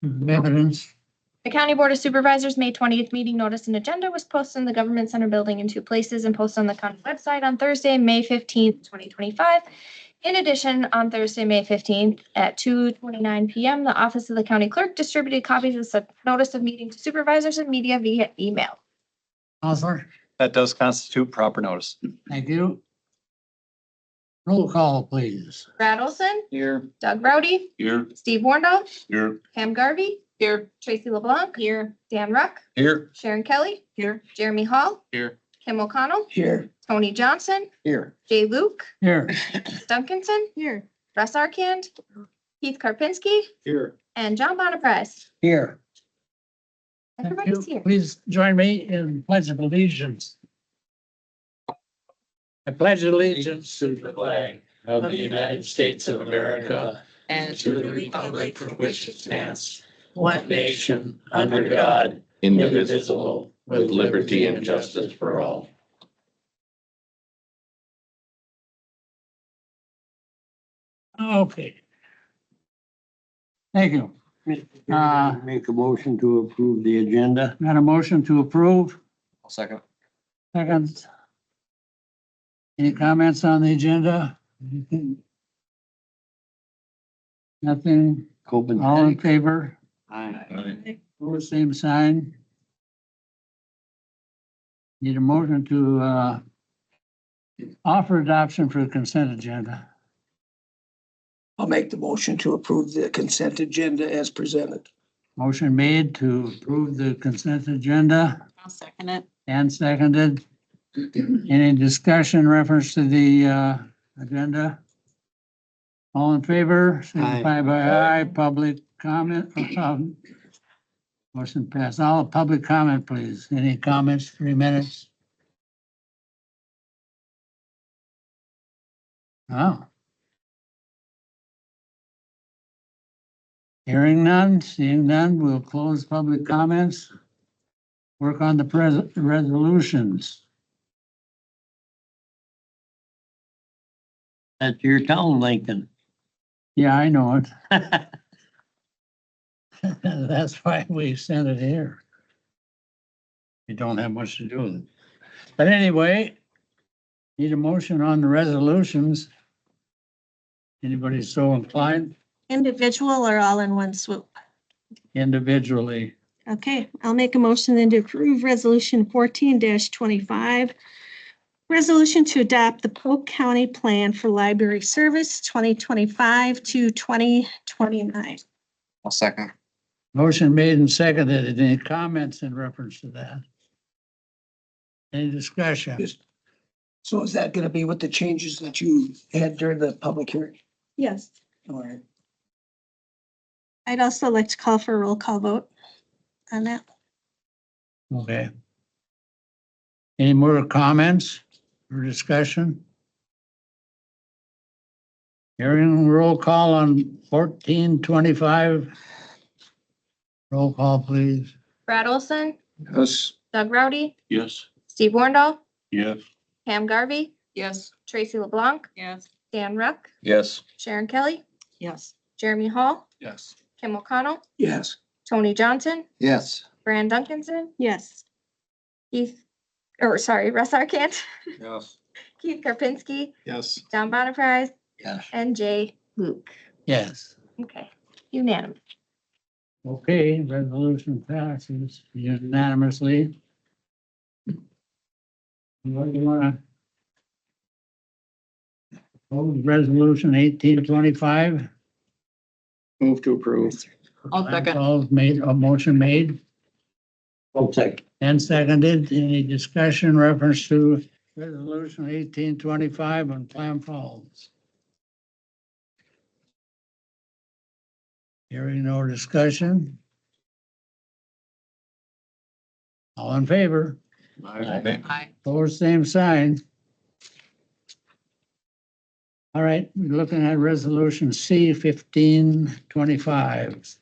Evidence. The County Board of Supervisors, May 20th meeting notice and agenda was posted in the Government Center building in 2 places and posted on the county website on Thursday, May 15th, 2025. In addition, on Thursday, May 15th at 2:29 p.m., the Office of the County Clerk distributed copies of the notice of meeting to supervisors and media via email. Counselor, That does constitute proper notice. thank you. Roll call, please. Brad Olson, Here. Doug Rowdy, Here. Steve Wornall, Here. Pam Garvey, Here. Tracy LeBlanc, here, Dan Ruck, Here. Sharon Kelly, Here. Jeremy Hall, Here. Kim O'Connell, Here. Tony Johnson, Here. Jay Luke, Here. Duncanson, here, Russ Arkand, Keith Karpinski, Here. and John Bonaprise. Here. Thank Everybody's you. here. Please join me in pledge of allegiance. I pledge allegiance To the flag of the United States of America and to the republic for which it stands, one nation, under God, indivisible, with liberty and justice for all. Okay. Thank you. Make a motion to approve the agenda. Got a motion to approve. I'll second. Second. Any comments on the agenda? Anything? Nothing? Copen. All in favor? Aye. Opposed, same sign. Need a motion to offer adoption for the consent agenda. I'll make the motion to approve the consent agenda as presented. Motion made to approve the consent agenda I'll second it. and seconded. Any discussion reference to the agenda? All in favor, signify by aye. Public comment. Motion passed. All public comment, please. Any comments? 3 minutes. Oh. Hearing none, seeing none, we'll close public comments. Work on the present resolutions. That's your town, Lincoln. Yeah, I know it. That's why we sent it here. We don't have much to do with it. But anyway, need a motion on the resolutions. Anybody so inclined Individual or all in one swoop? individually? Okay, I'll make a motion then to approve resolution 14-25. Resolution to adopt the Polk County Plan for Library Service 2025 to 2029. I'll second. Motion made and seconded. Any comments in reference to that? Any discussion? Yes. So is that gonna be with the changes that you had during the public hearing? Yes. All right. I'd also like to call for a roll call vote on that. Okay. Any more comments or discussion? Hearing roll call on 1425. Roll call, please. Brad Olson, Yes. Doug Rowdy, Yes. Steve Wornall, Yes. Pam Garvey, Yes. Tracy LeBlanc, Yes. Dan Ruck, Yes. Sharon Kelly, Yes. Jeremy Hall, Yes. Kim O'Connell, Yes. Tony Johnson, Yes. Fran Duncanson, Yes. Russ Arkand, Yes. Keith Karpinski, Yes. John Bonaprise, Yes. and Jay Luke. Yes. Okay, unanimous. Okay, resolution passes unanimously. What do you wanna? Resolution 1825. Move to approve. Made, a motion made I'll second. and seconded. Any discussion reference to resolution 1825 on Clam Falls? Hearing no discussion. All in favor? Aye. Opposed, same sign. All right, we're looking at resolution C 1525.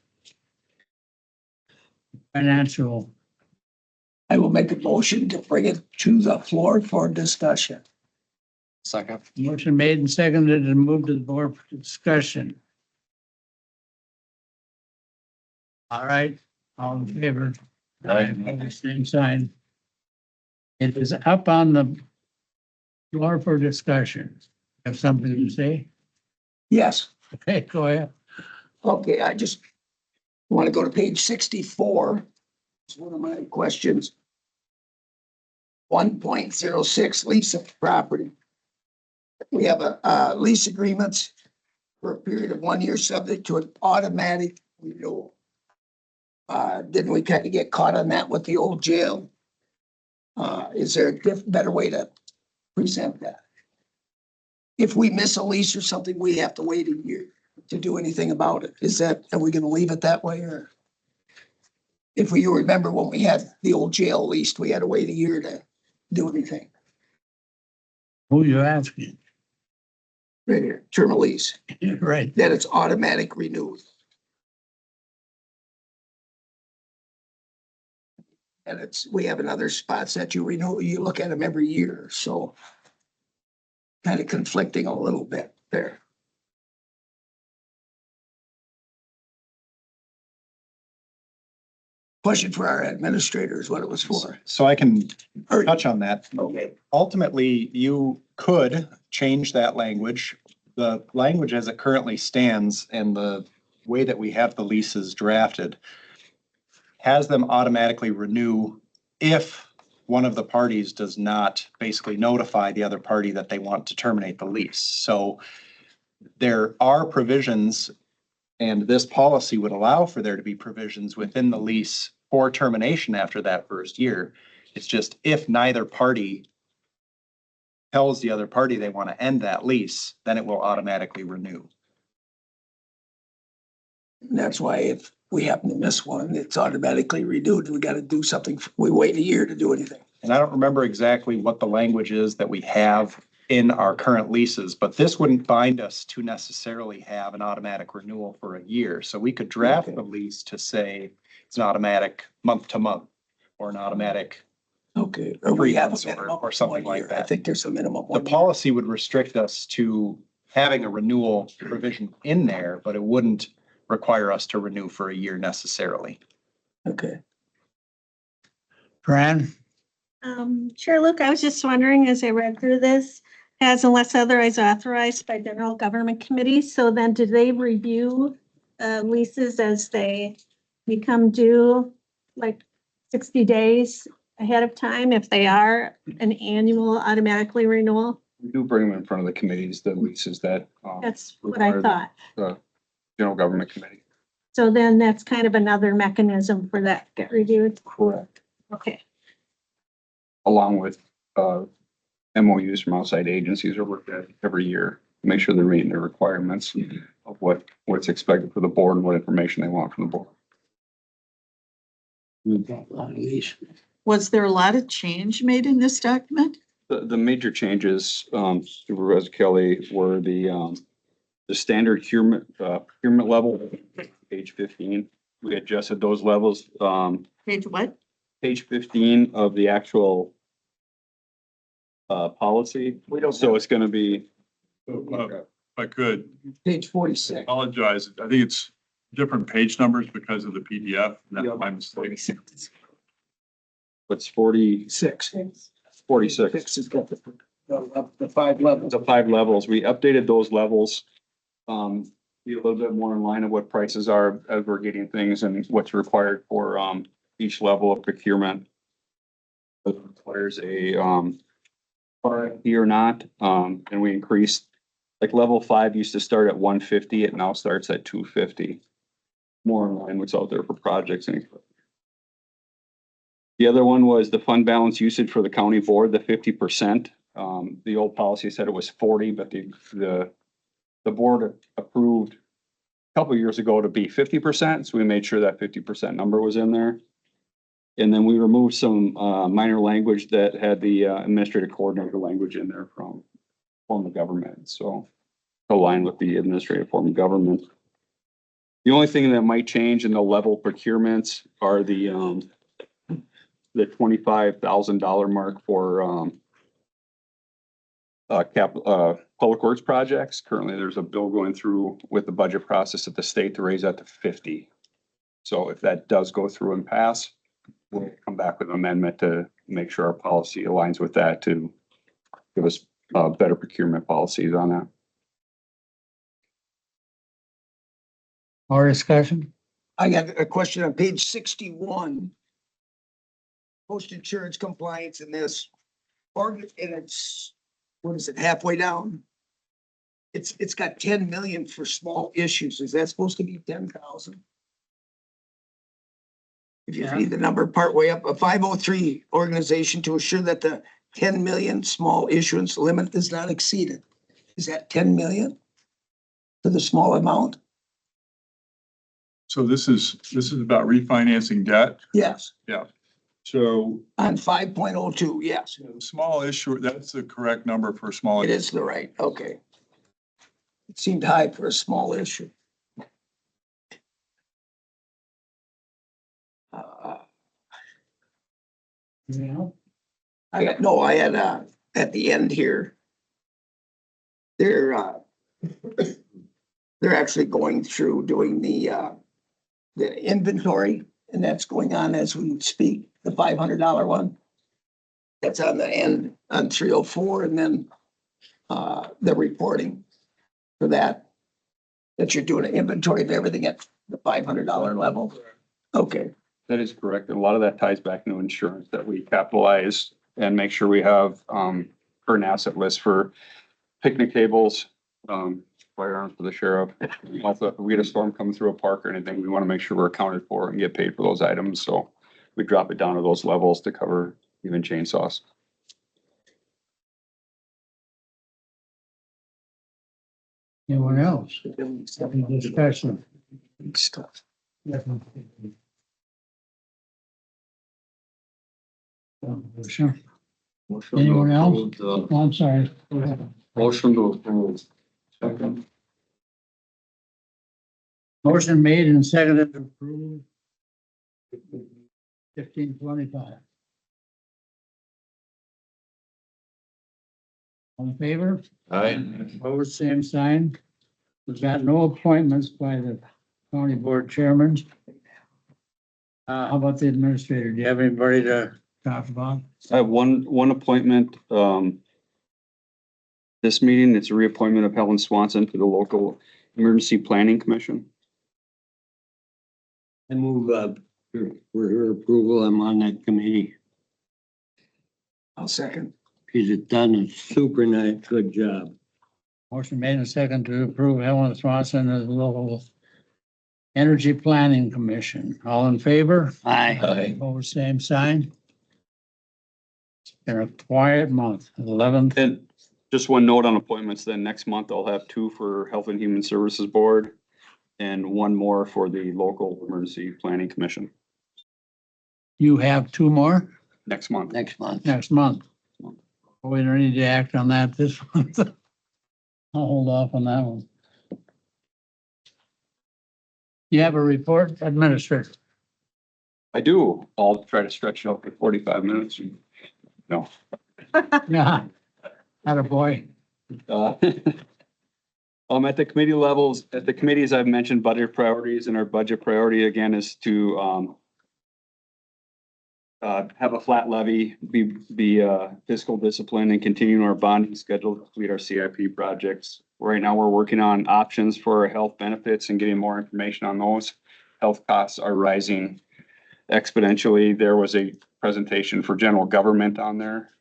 Financial. I will make a motion to bring it to the floor for discussion. Second. Motion made and seconded and moved to the board for discussion. All right, all in favor? Aye. Same sign. It is up on the floor for discussion. Have something to say? Yes. Okay, go ahead. Okay, I just want to go to page 64. It's one of my questions. 1.06 lease of property. We have a lease agreements for a period of 1 year subject to an automatic renewal. Didn't we kind of get caught on that with the old jail? Is there a better way to present that? If we miss a lease or something, we have to wait a year to do anything about it. Are we gonna leave it that way, or? If you remember when we had the old jail leased, we had to wait a year to do anything. Who you asking? Right here, term of lease, Right. that it's automatic renewed. And we have in other spots that you renew, you look at them every year, so. Kind of conflicting a little bit there. Question for our administrator is what it was for. So I can Or- touch on that. Okay, Ultimately, you could change that language. The language as it currently stands and the way that we have the leases drafted has them automatically renew if one of the parties does not basically notify the other party that they want to terminate the lease. So there are provisions, and this policy would allow for there to be provisions within the lease for termination after that first year. It's just if neither party tells the other party they want to end that lease, then it will automatically renew. and that's why if we happen to miss one, it's automatically renewed. We gotta do something. We wait a year to do anything. And I don't remember exactly what the language is that we have in our current leases, but this wouldn't bind us to necessarily have an automatic renewal for a year. So we could draft the lease to say it's an automatic month to month or an automatic. Okay, or we have a 3 months minimum or something of 1 like year. I that. think there's a minimum. The 1 year. policy would restrict us to having a renewal provision in there, but it wouldn't require us to renew for a year necessarily. Okay, Fran? Chair Luke, I was just wondering, as I read through this, as unless otherwise authorized by general government committee, so then do they review leases as they become due, like 60 days ahead of time, if they are an annual automatically renewal? We do bring them in front of the committees, the leases that. That's what I require thought. The general government committee. So then that's kind of another mechanism for that to get reviewed. Correct. Okay. Along with, MOUs from outside agencies are looked at every year, make sure they're meeting the requirements of what's expected for the board and what information they want from the board. Was there a lot of change made in this document? The major changes, Supervisor Kelly, were the standard procurement level, page 15. We adjusted those levels, Page what? page 15 of the actual policy. So it's gonna be, If I could page 46. apologize, I think it's different page numbers because of the PDF. That's my mistake. what's 46. 46 has got the 5 levels. The 5 levels, we updated those levels. Be a little bit more in line of what prices are as we're getting things and what's required for, each level of procurement. It requires a, RFP or not, and we increased, like level 5 used to start at 150, it now starts at 250. More in line what's out there for projects and equipment. The other one was the fund balance usage for the county board, the 50%. The old policy said it was 40, but the board approved a couple of years ago to be 50%. So we made sure that 50% number was in there. And then we removed some minor language that had the administrative coordinator language in there from form of government. So align with the administrative form of government. The only thing that might change in the level procurements are the $25,000 mark for public works projects. Currently, there's a bill going through with the budget process at the state to raise that to 50. So if that does go through and pass, we'll come back with an amendment to make sure our policy aligns with that to give us better procurement policies on that. More discussion? I got a question on page 61. Post insurance compliance in this, and it's, what is it, halfway down? It's got 10 million for small issues. Is that supposed to be 10,000? If you read the number partway up, a 503 organization to assure that the 10 million small issuance limit is not exceeded. Is that 10 million for the small amount? So this is about refinancing debt. Yes, So on 5.02, yes, small issue, that's the correct number for small. it is the right, okay. It seemed high for a small issue. Yeah. I had, at the end here. They're actually going through doing the inventory, and that's going on as we speak, the $500 one. That's on the end on 304, and then, the reporting for that you're doing an inventory of everything at the $500 level. Okay, That is correct. And a lot of that ties back into insurance that we capitalize and make sure we have current asset list for picnic tables, firearms for the sheriff. Also, if we get a storm coming through a park or anything, we want to make sure we're accounted for and get paid for those items. So we drop it down to those levels to cover even chainsaws. Anyone else? Any discussion? Sure. Anyone else? Oh, I'm sorry. Go ahead. Motion to approve. Second. Motion made and seconded to approve. 1525. All in favor? Aye. Opposed, same sign. We've got no appointments by the county board chairmen. How about the administrator? Do you have anybody to talk about? I have one appointment, this meeting, it's a reappointment of Helen Swanson to the local emergency planning commission. I move, for her approval. I'm on that committee. I'll second. She's done a super nice, good job. Motion made and second to approve Helen Swanson as local energy planning commission. All in favor? Aye. Opposed, same sign. It's been a quiet month, 11th. And just one note on appointments, then next month I'll have 2 for Health and Human Services Board and 1 more for the local emergency planning commission You have 2 more next month. Next month. next month. We don't need to act on that this month. I'll hold off on that one. You have a report, administrator? I do. I'll try to stretch it out for 45 minutes. No. Yeah. Attaboy. At the committee levels, at the committees, I've mentioned budget priorities, and our budget priority again is to have a flat levy, be fiscal discipline, and continue our bonding schedule to complete our CIP projects. Right now, we're working on options for our health benefits and getting more information on those. Health costs are rising exponentially. There was a presentation for general government on there.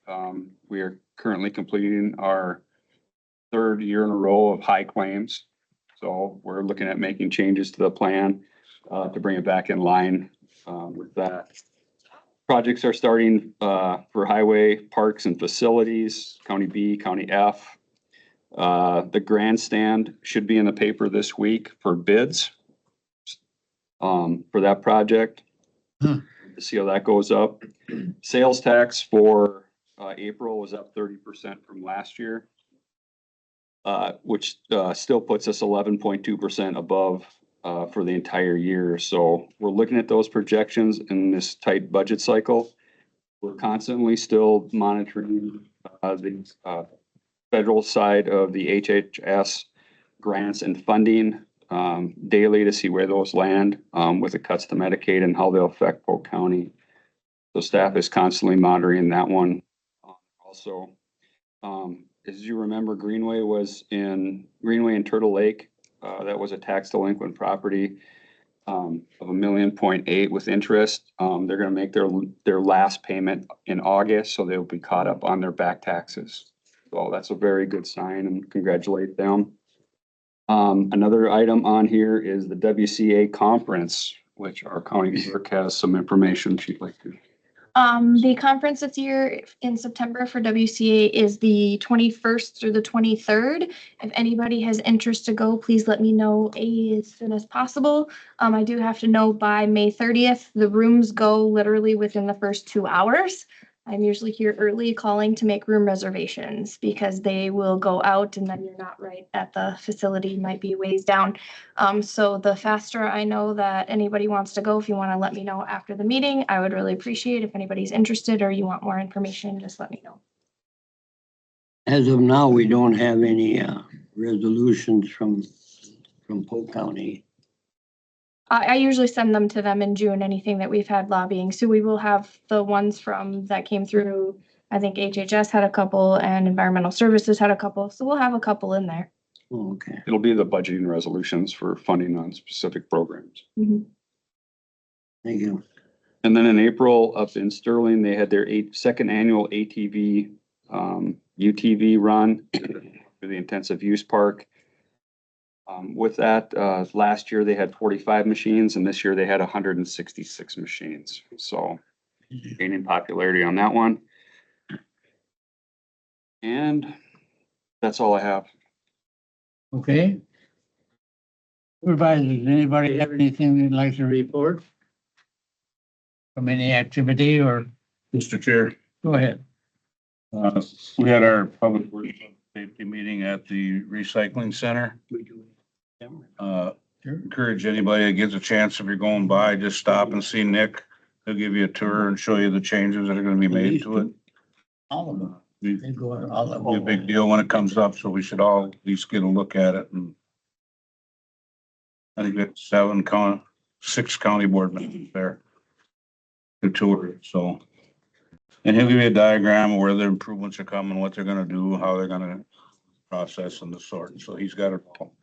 We are currently completing our 3rd year in a row of high claims. So we're looking at making changes to the plan to bring it back in line with that. Projects are starting for highway, parks and facilities, County B, County F. The grandstand should be in the paper this week for bids for that project. To see how that goes up. Sales tax for April was up 30% from last year, which still puts us 11.2% above for the entire year. So we're looking at those projections in this tight budget cycle. We're constantly still monitoring the federal side of the HHS grants and funding. daily to see where those land, with the cuts to Medicaid and how they'll affect Polk County. So staff is constantly monitoring that one. Also, as you remember, Greenway and Turtle Lake. That was a tax delinquent property of $1.8 million with interest. They're gonna make their last payment in August, so they'll be caught up on their back taxes. So that's a very good sign and congratulate them. Another item on here is the WCA conference, which our county clerk has some information she'd like to. The conference this year in September for WCA is the 21st through the 23rd. If anybody has interest to go, please let me know as soon as possible. I do have to know by May 30th. The rooms go literally within the first 2 hours. I'm usually here early calling to make room reservations because they will go out and then you're not right at the facility, you might be ways down. So the faster I know that anybody wants to go, if you want to let me know after the meeting, I would really appreciate if anybody's interested or you want more information, just let me know. As of now, we don't have any resolutions from Polk County. I usually send them to them in June, anything that we've had lobbying. So we will have the ones that came through. I think HHS had a couple and Environmental Services had a couple. So we'll have a couple in there. Oh, okay. It'll be the budgeting resolutions for funding on specific programs. Thank you. And then in April up in Sterling, they had their second annual ATV, UTV run for the intensive use park. With that, last year they had 45 machines and this year they had 166 machines. So gaining popularity on that one. And that's all I have. Okay. Supervisors, anybody have anything they'd like to report? From any activity or, Mr. Chair, go ahead. we had our public works safety meeting at the recycling center. Encourage anybody that gets a chance, if you're going by, just stop and see Nick. He'll give you a tour and show you the changes that are gonna be made to it. All of them. Be They go on all of be a them. big deal when it comes up, so we should all at least get a look at it. And I think it's 6 county board members there to tour it, so. And he'll give you a diagram of where the improvements are coming, what they're gonna do, how they're gonna process and the sort. So he's got it all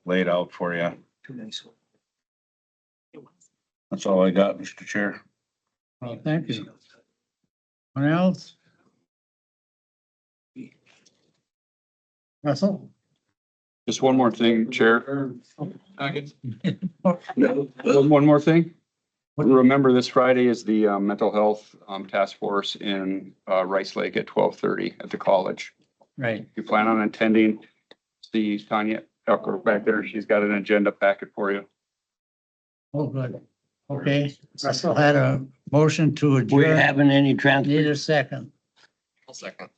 laid out for you. That's all I got, Mr. Chair. Well, thank you. Anyone else? Russell? Just one more thing, Chair. One more thing. Remember, this Friday is the mental health task force in Rice Lake at 12:30 at the college. Right. If you plan on attending, see Tanya Elker back there. She's got an agenda packet for you. Oh, good. Okay. Russell had a motion to We're adjourn. having any Need transfer? a second. I'll second.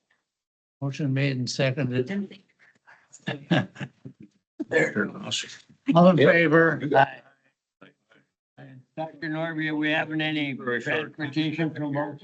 Motion made and seconded. There. All in favor? Aye. Dr. Norby, are we having any transportation promotion?